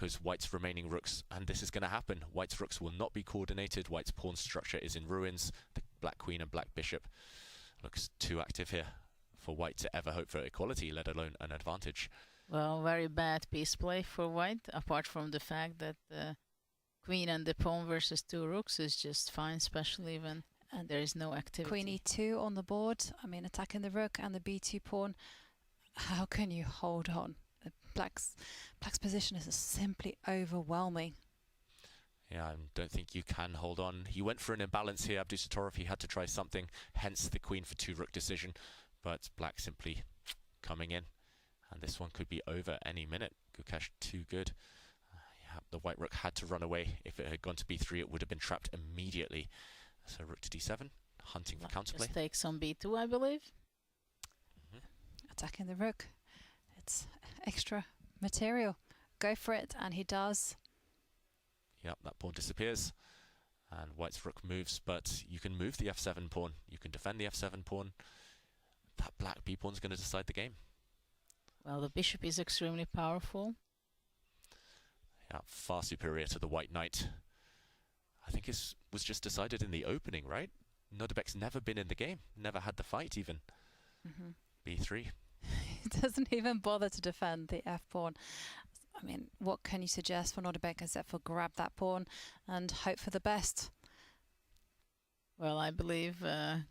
because White's remaining rooks, and this is going to happen. White's rooks will not be coordinated. White's pawn structure is in ruins. The black queen and black bishop looks too active here for White to ever hope for equality, let alone an advantage. Well, very bad piece play for White, apart from the fact that the queen and the pawn versus 2 rooks is just fine, especially when there is no activity. Queen e2 on the board, I mean attacking the rook and the b2 pawn. How can you hold on? Black's position is simply overwhelming. Yeah, I don't think you can hold on. He went for an imbalance here, Abdusattorov. He had to try something, hence the queen for 2 rook decision. But Black simply coming in. And this one could be over any minute. Gukesh too good. Yeah, the white rook had to run away. If it had gone to b3, it would have been trapped immediately. So rook to d7, hunting for counterplay. Just take some b2, I believe. Attacking the rook. It's extra material. Go for it, and he does. Yep, that pawn disappears. And White's rook moves, but you can move the f7 pawn. You can defend the f7 pawn. That black b pawn is going to decide the game. Well, the bishop is extremely powerful. Yeah, far superior to the white knight. I think it was just decided in the opening, right? Nodirbek's never been in the game, never had the fight even. b3. He doesn't even bother to defend the f-pawn. I mean, what can you suggest for Nodirbek except for grab that pawn and hope for the best? Well, I believe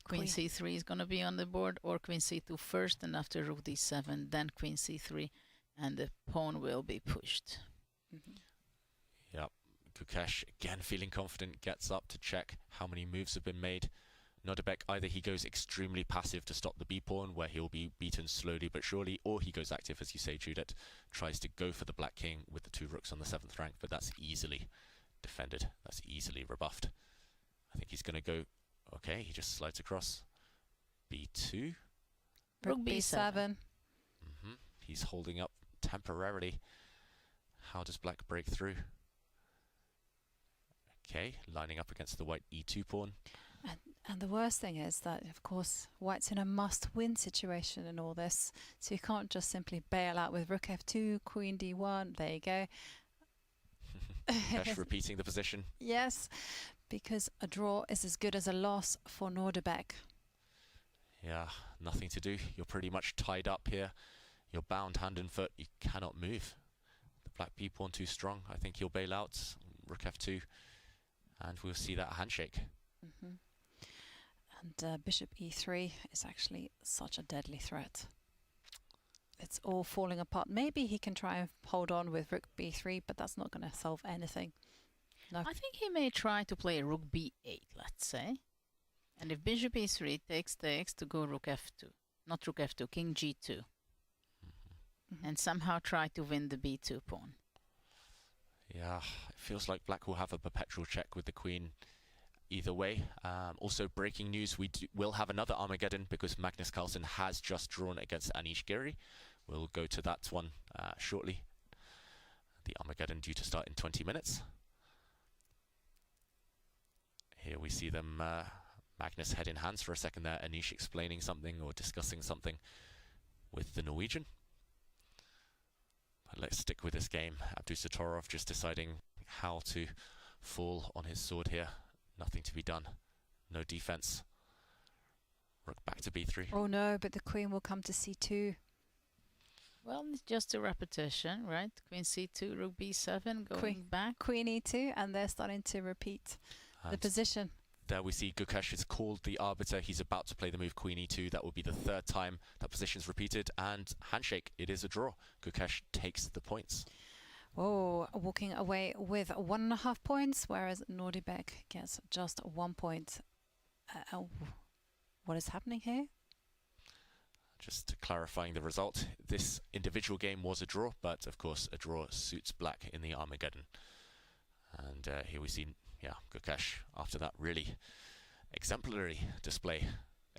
queen c3 is going to be on the board, or queen c2 first, and after rook d7, then queen c3, and the pawn will be pushed. Yep, Gukesh again feeling confident, gets up to check how many moves have been made. Nodirbek, either he goes extremely passive to stop the b-pawn, where he'll be beaten slowly but surely, or he goes active, as you say, Judith, tries to go for the black king with the 2 rooks on the 7th rank, but that's easily defended. That's easily rebuffed. I think he's going to go, okay, he just slides across. b2. Rook b7. He's holding up temporarily. How does black break through? Okay, lining up against the white e2 pawn. And the worst thing is that, of course, White's in a must-win situation in all this. So you can't just simply bail out with rook f2, queen d1. There you go. Gukesh repeating the position. Yes, because a draw is as good as a loss for Nodirbek. Yeah, nothing to do. You're pretty much tied up here. You're bound hand and foot. You cannot move. The black b pawn too strong. I think he'll bail out. Rook f2. And we'll see that handshake. And bishop e3 is actually such a deadly threat. It's all falling apart. Maybe he can try and hold on with rook b3, but that's not going to solve anything. No. I think he may try to play rook b8, let's say. And if bishop e3 takes to go rook f2. Not rook f2, king g2. And somehow try to win the b2 pawn. Yeah, it feels like black will have a perpetual check with the queen either way. Also, breaking news, will have another Armageddon because Magnus Carlsen has just drawn against Anish Giri. We'll go to that one shortly. The Armageddon due to start in 20 minutes. Here we see them, Magnus head in hands for a second there, Anish explaining something or discussing something with the Norwegian. But let's stick with this game. Abdusattorov just deciding how to fall on his sword here. Nothing to be done. No defense. Rook back to b3. Oh no, but the queen will come to c2. Well, it's just a repetition, right? Queen c2, rook b7, going back. Queen e2, and they're starting to repeat the position. There we see Gukesh is called the arbiter. He's about to play the move queen e2. That will be the 3rd time that position's repeated. And handshake, it is a draw. Gukesh takes the points. Oh, walking away with 1.5 points, whereas Nodirbek gets just 1 point. What is happening here? Just clarifying the result. This individual game was a draw, but of course a draw suits black in the Armageddon. And here we see, yeah, Gukesh after that really exemplary display